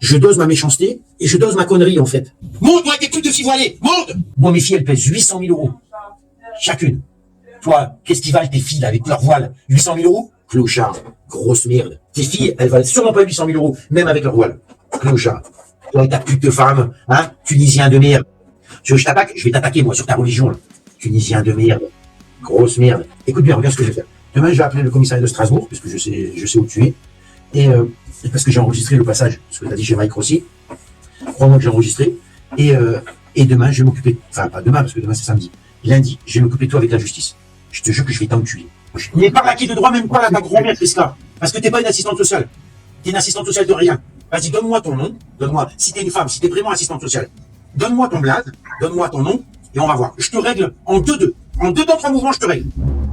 Je dose ma méchanceté et je dose ma connerie, en fait. Monte, toi, tes trucs de filles voilées, monte! Moi, mes filles, elles pèsent 800 000 euros. Chacune. Toi, qu'est-ce qui valent tes filles, là, avec leur voile? 800 000 euros? Clochard. Grosse merde. Tes filles, elles valent sûrement pas 800 000 euros, même avec leur voile. Clochard. Toi et ta pute de femme, hein? Tunisien de merde. Tu veux que je t'attaque? Je vais t'attaquer, moi, sur ta religion, là. Tunisien de merde. Grosse merde. Écoute bien, regarde ce que je vais faire. Demain, je vais appeler le commissariat de Strasbourg, parce que je sais où tu es. Et parce que j'ai enregistré le passage, ce que t'as dit chez Mike Rossi. Crois-moi que j'ai enregistré. Et demain, je vais m'occuper, enfin pas demain, parce que demain c'est samedi. Lundi, je vais m'occuper de toi avec la justice. Je te jure que je vais t'enculer. Mais par acquis de droit, même pas là, ta grand-mère, Prisca. Parce que t'es pas une assistante sociale. T'es une assistante sociale de rien. Vas-y, donne-moi ton nom. Donne-moi, si t'es une femme, si t'es vraiment assistante sociale. Donne-moi ton blaze, donne-moi ton nom, et on va voir. Je te règle en 2-2. En 2 temps 3 mouvements, je te règle.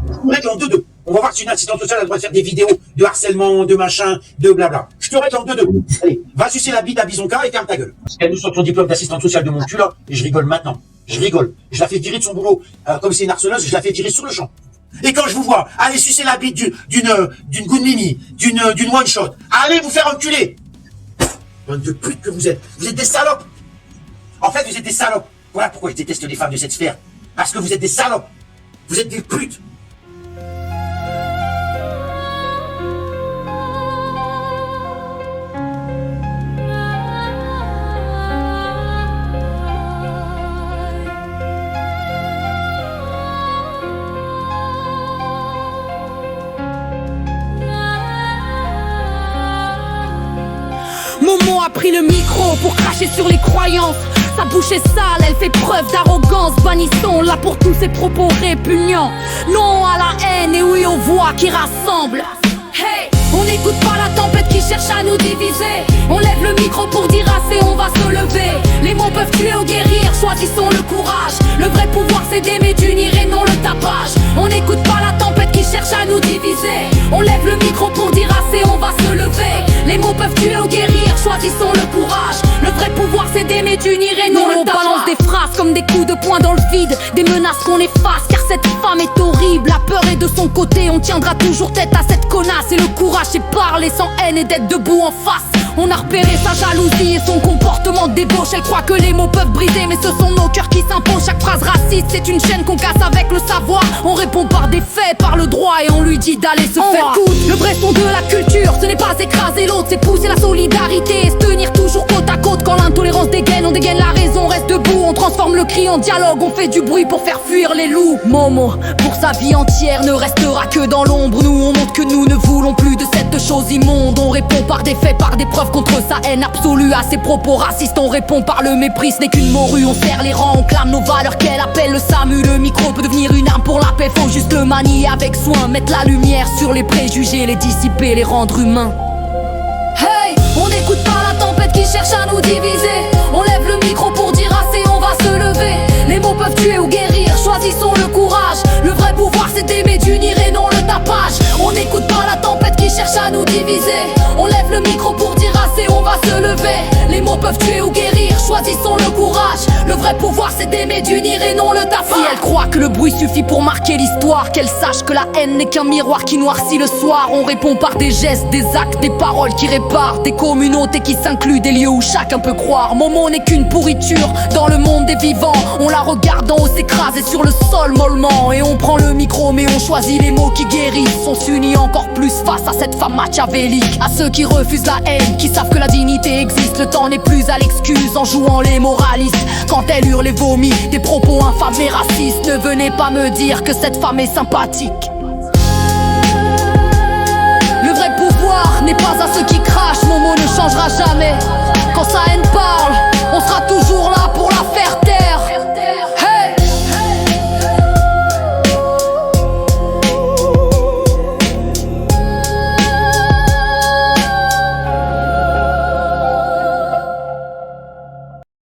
Je te règle en 2-2. On va voir si une assistante sociale a le droit de faire des vidéos de harcèlement, de machin, de blabla. Je te règle en 2-2. Allez, va sucer la bite à Bisonka et ferme ta gueule. Parce qu'elle nous sort ton diplôme d'assistante sociale de mon cul là, et je rigole maintenant. Je rigole. Je la fais virer de son boulot. Comme c'est une harceleuse, je la fais virer sur le champ. Et quand je vous vois, allez sucer la bite d'une good mimi, d'une one shot, allez vous faire enculer. Bande de putes que vous êtes. Vous êtes des salopes. En fait, vous êtes des salopes. Voilà pourquoi je déteste les femmes de cette sphère. Parce que vous êtes des salopes. Vous êtes des putes. Momo a pris le micro pour cracher sur les croyances. Sa bouche est sale, elle fait preuve d'arrogance. Bannissons-la pour tous ses propos répugnants. Non à la haine et oui aux voix qui rassemblent. Hey, on n'écoute pas la tempête qui cherche à nous diviser. On lève le micro pour dire assez, on va se lever. Les mots peuvent tuer ou guérir, choisissons le courage. Le vrai pouvoir c'est d'aimer, d'unir et non le tapage. On n'écoute pas la tempête qui cherche à nous diviser. On lève le micro pour dire assez, on va se lever. Les mots peuvent tuer ou guérir, choisissons le courage. Le vrai pouvoir c'est d'aimer, d'unir et non le tapage. On balance des phrases comme des coups de poing dans le vide. Des menaces qu'on efface car cette femme est horrible. La peur est de son côté, on tiendra toujours tête à cette connasse. Et le courage c'est parler sans haine et d'être debout en face. On a repéré sa jalousie et son comportement de débauche. Elle croit que les mots peuvent briser, mais ce sont nos cœurs qui s'imposent. Chaque phrase raciste, c'est une chaîne qu'on casse avec le savoir. On répond par des faits, par le droit, et on lui dit d'aller se faire foutre. Le vrai son de la culture, ce n'est pas écraser l'autre, c'est pousser la solidarité et se tenir toujours côte à côte. Quand l'intolérance dégaine, on dégaine la raison, reste debout. On transforme le cri en dialogue, on fait du bruit pour faire fuir les loups. Momo, pour sa vie entière, ne restera que dans l'ombre. Nous, on montre que nous ne voulons plus de cette chose immonde. On répond par des faits, par des preuves contre sa haine absolue. À ses propos racistes, on répond par le mépris. Ce n'est qu'une morue, on serre les rangs, on clame nos valeurs qu'elle appelle le SAMU. Le micro peut devenir une arme pour la paix, faut juste le manier avec soin. Mettre la lumière sur les préjugés, les dissiper, les rendre humains. Hey, on n'écoute pas la tempête qui cherche à nous diviser. On lève le micro pour dire assez, on va se lever. Les mots peuvent tuer ou guérir, choisissons le courage. Le vrai pouvoir c'est d'aimer, d'unir et non le tapage. On n'écoute pas la tempête qui cherche à nous diviser. On lève le micro pour dire assez, on va se lever. Les mots peuvent tuer ou guérir, choisissons le courage. Le vrai pouvoir c'est d'aimer, d'unir et non le tapage. Si elle croit que le bruit suffit pour marquer l'histoire, qu'elle sache que la haine n'est qu'un miroir qui noircit le soir. On répond par des gestes, des actes, des paroles qui réparent. Des communautés qui s'incluent, des lieux où chacun peut croire. Momo n'est qu'une pourriture dans le monde des vivants. On la regarde en haut s'écraser sur le sol mollement. Et on prend le micro mais on choisit les mots qui guérissent. On s'unit encore plus face à cette femme machiavélique. À ceux qui refusent la haine, qui savent que la dignité existe. Le temps n'est plus à l'excuse en jouant les moralistes. Quand elle hurle et vomit des propos infâmes et racistes, ne venez pas me dire que cette femme est sympathique. Le vrai pouvoir n'est pas à ceux qui crachent. Momo ne changera jamais.